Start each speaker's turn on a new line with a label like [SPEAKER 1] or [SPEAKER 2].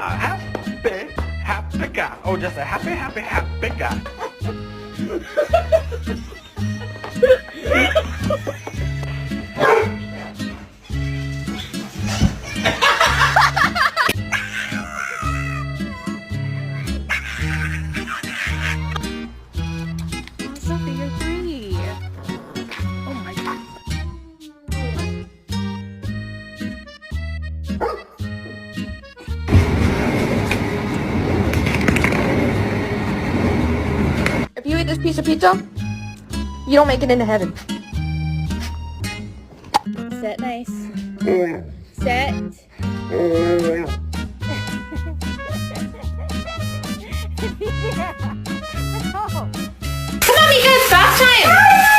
[SPEAKER 1] happy, happy guy. Oh, just a happy, happy, happy guy.
[SPEAKER 2] Sophie, you're 3. Oh my god. If you eat this piece of pizza, you don't make it into heaven. Sit nice. Sit.
[SPEAKER 3] Come on, you guys, bath time!